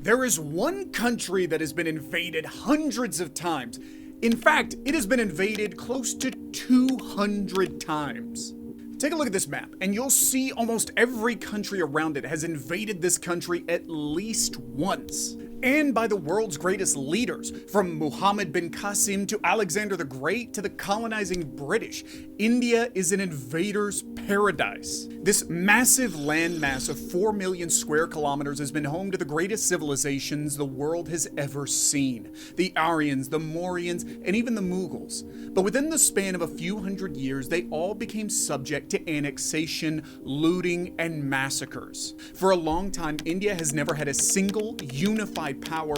There is one country that has been invaded hundreds of times. In fact, it has been invaded close to 200 times. Take a look at this map, and you'll see almost every country around it has invaded this country at least once. And by the world's greatest leaders, from Muhammad bin Qasim to Alexander the Great to the colonizing British, India is an invader's paradise. This massive landmass of 4 million square kilometers has been home to the greatest civilizations the world has ever seen. The Aryans, the Mauryans, and even the Mughals. But within the span of a few hundred years, they all became subject to annexation, looting, and massacres. For a long time, India has never had a single unified power,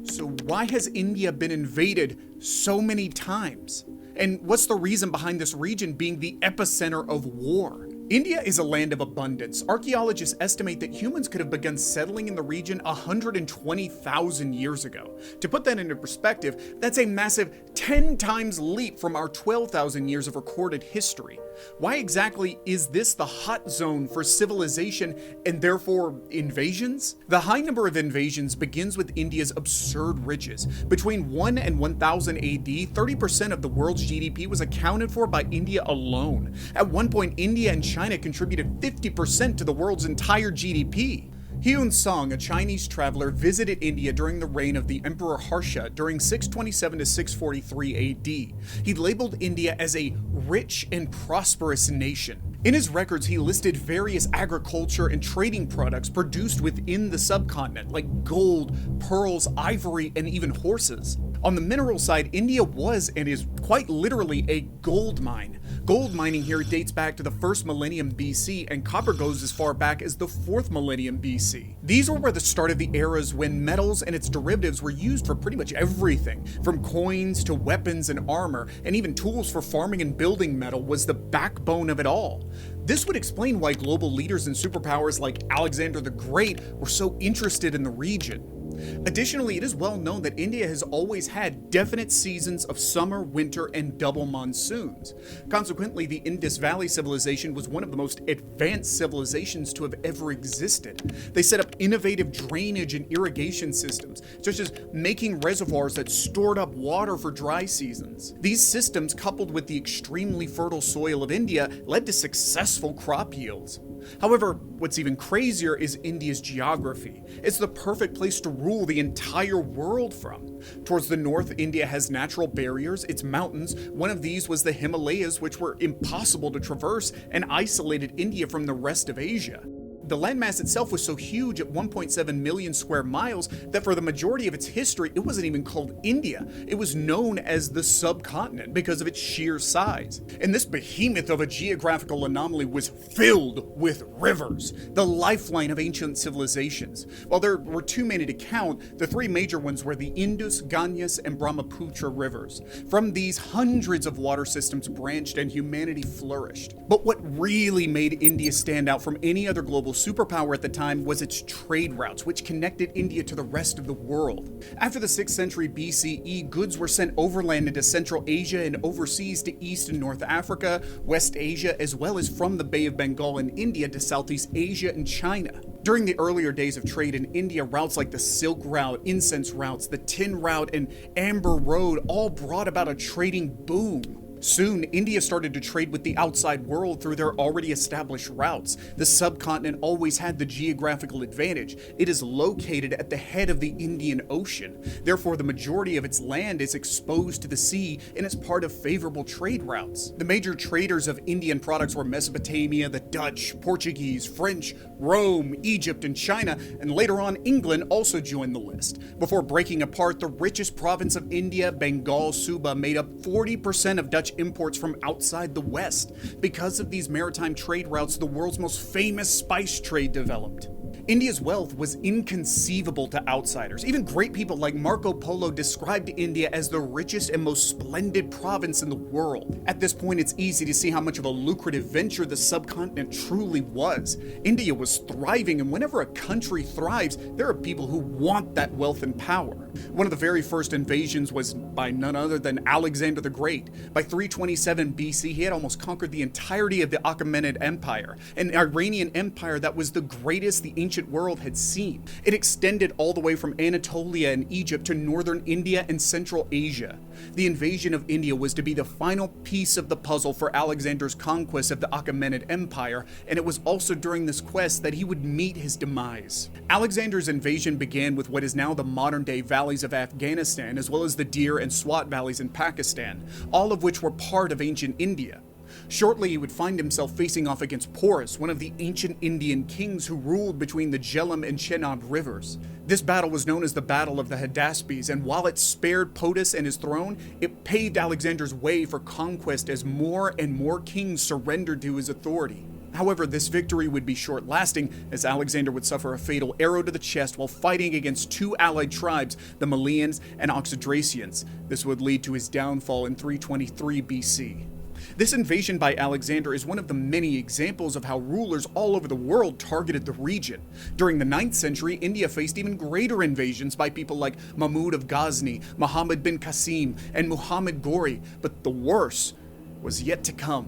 so why has India been invaded so many times? And what's the reason behind this region being the epicenter of war? India is a land of abundance. Archaeologists estimate that humans could have begun settling in the region 120,000 years ago. To put that into perspective, that's a massive 10 times leap from our 12,000 years of recorded history. Why exactly is this the hot zone for civilization and therefore invasions? The high number of invasions begins with India's absurd riches. Between 1 and 1000 AD, 30% of the world's GDP was accounted for by India alone. At one point, India and China contributed 50% to the world's entire GDP. Hyun Song, a Chinese traveler, visited India during the reign of the Emperor Harsha during 627 to 643 AD. He labeled India as a rich and prosperous nation. In his records, he listed various agriculture and trading products produced within the subcontinent, like gold, pearls, ivory, and even horses. On the mineral side, India was and is quite literally a gold mine. Gold mining here dates back to the 1st millennium BC, and copper goes as far back as the 4th millennium BC. These were the start of the eras when metals and its derivatives were used for pretty much everything, from coins to weapons and armor, and even tools for farming and building. Metal was the backbone of it all. This would explain why global leaders and superpowers like Alexander the Great were so interested in the region. Additionally, it is well known that India has always had definite seasons of summer, winter, and double monsoons. Consequently, the Indus Valley civilization was one of the most advanced civilizations to have ever existed. They set up innovative drainage and irrigation systems, such as making reservoirs that stored up water for dry seasons. These systems, coupled with the extremely fertile soil of India, led to successful crop yields. However, what's even crazier is India's geography. It's the perfect place to rule the entire world from. Towards the north, India has natural barriers, its mountains. One of these was the Himalayas, which were impossible to traverse and isolated India from the rest of Asia. The landmass itself was so huge at 1.7 million square miles that for the majority of its history, it wasn't even called India. It was known as the subcontinent because of its sheer size. And this behemoth of a geographical anomaly was filled with rivers, the lifeline of ancient civilizations. While there were too many to count, the three major ones were the Indus, Ganges, and Brahmaputra rivers. From these, hundreds of water systems branched and humanity flourished. But what really made India stand out from any other global superpower at the time was its trade routes, which connected India to the rest of the world. After the 6th century BCE, goods were sent overland into Central Asia and overseas to East and North Africa, West Asia, as well as from the Bay of Bengal in India to Southeast Asia and China. During the earlier days of trade in India, routes like the Silk Route, incense routes, the Tin Route, and Amber Road all brought about a trading boom. Soon, India started to trade with the outside world through their already established routes. The subcontinent always had the geographical advantage. It is located at the head of the Indian Ocean. Therefore, the majority of its land is exposed to the sea and is part of favorable trade routes. The major traders of Indian products were Mesopotamia, the Dutch, Portuguese, French, Rome, Egypt, and China, and later on England also joined the list. Before breaking apart, the richest province of India, Bengal Suba, made up 40% of Dutch imports from outside the West. Because of these maritime trade routes, the world's most famous spice trade developed. India's wealth was inconceivable to outsiders. Even great people like Marco Polo described India as the richest and most splendid province in the world. At this point, it's easy to see how much of a lucrative venture the subcontinent truly was. India was thriving, and whenever a country thrives, there are people who want that wealth and power. One of the very first invasions was by none other than Alexander the Great. By 327 BC, he had almost conquered the entirety of the Achaemenid Empire, an Iranian empire that was the greatest the ancient ancient world had seen. It extended all the way from Anatolia and Egypt to northern India and Central Asia. The invasion of India was to be the final piece of the puzzle for Alexander's conquest of the Achaemenid Empire, and it was also during this quest that he would meet his demise. Alexander's invasion began with what is now the modern-day valleys of Afghanistan, as well as the Deer and Swat valleys in Pakistan, all of which were part of ancient India. Shortly, he would find himself facing off against Porus, one of the ancient Indian kings who ruled between the Jhelum and Chenab rivers. This battle was known as the Battle of the Hydaspes, and while it spared Potus and his throne, it paved Alexander's way for conquest as more and more kings surrendered to his authority. However, this victory would be short-lasting, as Alexander would suffer a fatal arrow to the chest while fighting against two allied tribes, the Malians and Oxydracians. This would lead to his downfall in 323 BC. This invasion by Alexander is one of the many examples of how rulers all over the world targeted the region. During the 9th century, India faced even greater invasions by people like Mahmud of Ghazni, Muhammad bin Qasim, and Muhammad Ghori, but the worst was yet to come.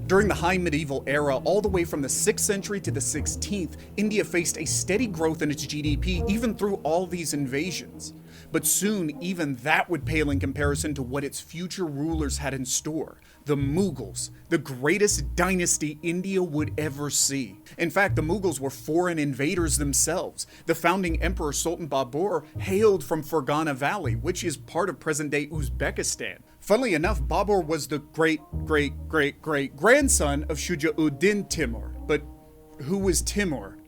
During the High Medieval era, all the way from the 6th century to the 16th, India faced a steady growth in its GDP even through all these invasions. But soon, even that would pale in comparison to what its future rulers had in store. The Mughals, the greatest dynasty India would ever see. In fact, the Mughals were foreign invaders themselves. The founding emperor Sultan Babur hailed from Fergana Valley, which is part of present-day Uzbekistan. Funnily enough, Babur was the great-great-great-great-grandson of Shuja-ud-Din Timur. But who was Timur?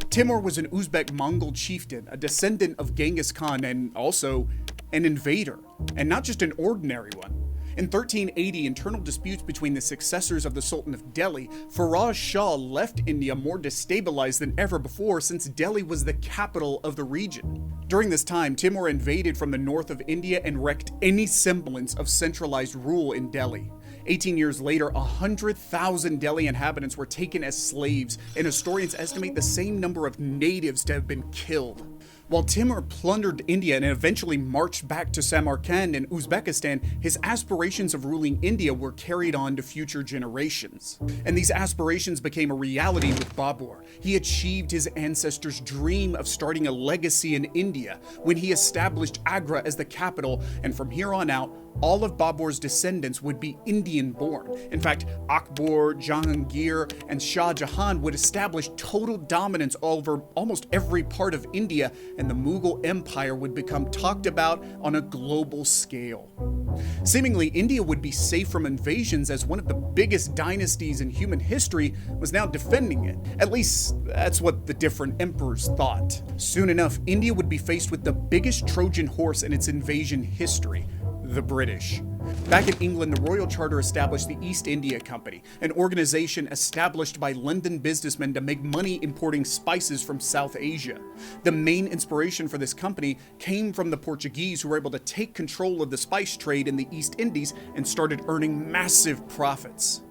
Timur was an Uzbek Mongol chieftain, a descendant of Genghis Khan, and also an invader, and not just an ordinary one. In 1380, internal disputes between the successors of the Sultan of Delhi, Firoz Shah left India more destabilized than ever before, since Delhi was the capital of the region. During this time, Timur invaded from the north of India and wreaked any semblance of centralized rule in Delhi. 18 years later, 100,000 Delhi inhabitants were taken as slaves, and historians estimate the same number of natives to have been killed. While Timur plundered India and eventually marched back to Samarkand in Uzbekistan, his aspirations of ruling India were carried on to future generations. And these aspirations became a reality with Babur. He achieved his ancestors' dream of starting a legacy in India when he established Agra as the capital, and from here on out, all of Babur's descendants would be Indian-born. In fact, Akbar, Jahangir, and Shah Jahan would establish total dominance over almost every part of India, and the Mughal Empire would become talked about on a global scale. Seemingly, India would be safe from invasions, as one of the biggest dynasties in human history was now defending it. At least, that's what the different emperors thought. Soon enough, India would be faced with the biggest Trojan horse in its invasion history: the British. Back in England, the Royal Charter established the East India Company, an organization established by London businessmen to make money importing spices from South Asia. The main inspiration for this company came from the Portuguese, who were able to take control of the spice trade in the East Indies and started earning massive profits.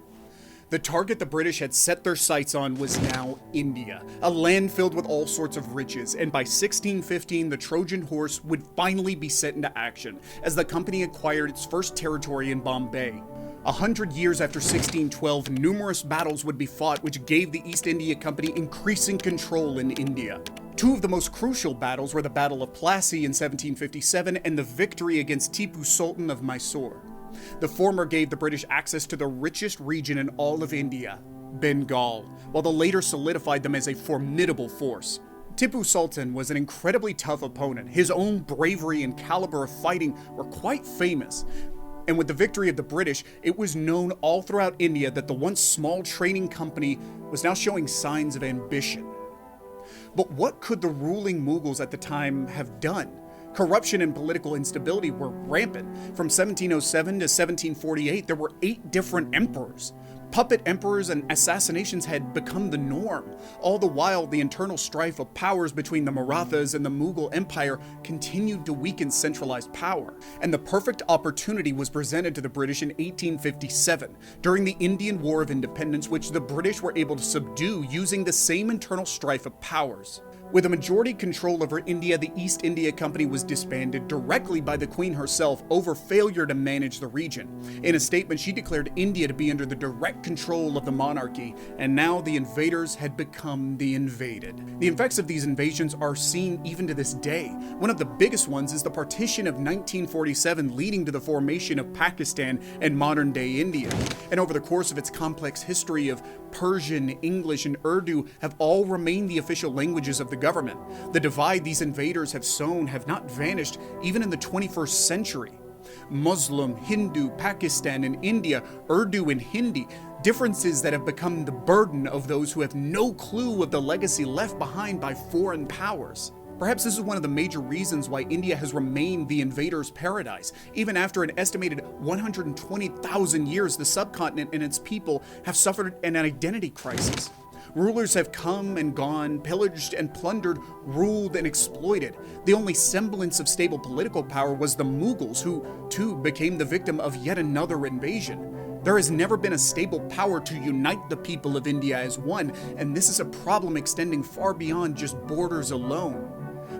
The target the British had set their sights on was now India, a land filled with all sorts of riches, and by 1615 the Trojan horse would finally be set into action, as the company acquired its first territory in Bombay. 100 years after 1612, numerous battles would be fought, which gave the East India Company increasing control in India. Two of the most crucial battles were the Battle of Plassey in 1757 and the victory against Tipu Sultan of Mysore. The former gave the British access to the richest region in all of India, Bengal, while the later solidified them as a formidable force. Tipu Sultan was an incredibly tough opponent. His own bravery and caliber of fighting were quite famous. And with the victory of the British, it was known all throughout India that the once small trading company was now showing signs of ambition. But what could the ruling Mughals at the time have done? Corruption and political instability were rampant. From 1707 to 1748, there were 8 different emperors. Puppet emperors and assassinations had become the norm. All the while, the internal strife of powers between the Marathas and the Mughal Empire continued to weaken centralized power. And the perfect opportunity was presented to the British in 1857, during the Indian War of Independence, which the British were able to subdue using the same internal strife of powers. With a majority control over India, the East India Company was disbanded directly by the Queen herself over failure to manage the region. In a statement, she declared India to be under the direct control of the monarchy, and now the invaders had become the invaded. The effects of these invasions are seen even to this day. One of the biggest ones is the partition of 1947, leading to the formation of Pakistan and modern-day India. And over the course of its complex history of Persian, English, and Urdu have all remained the official languages of the government. The divide these invaders have sown have not vanished even in the 21st century. Muslim, Hindu, Pakistan, and India, Urdu and Hindi, differences that have become the burden of those who have no clue of the legacy left behind by foreign powers. Perhaps this is one of the major reasons why India has remained the invader's paradise. Even after an estimated 120,000 years, the subcontinent and its people have suffered an identity crisis. Rulers have come and gone, pillaged and plundered, ruled and exploited. The only semblance of stable political power was the Mughals, who too became the victim of yet another invasion. There has never been a stable power to unite the people of India as one, and this is a problem extending far beyond just borders alone.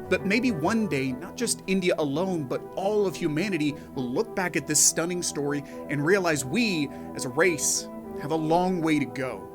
But maybe one day, not just India alone, but all of humanity will look back at this stunning story and realize we, as a race, have a long way to go.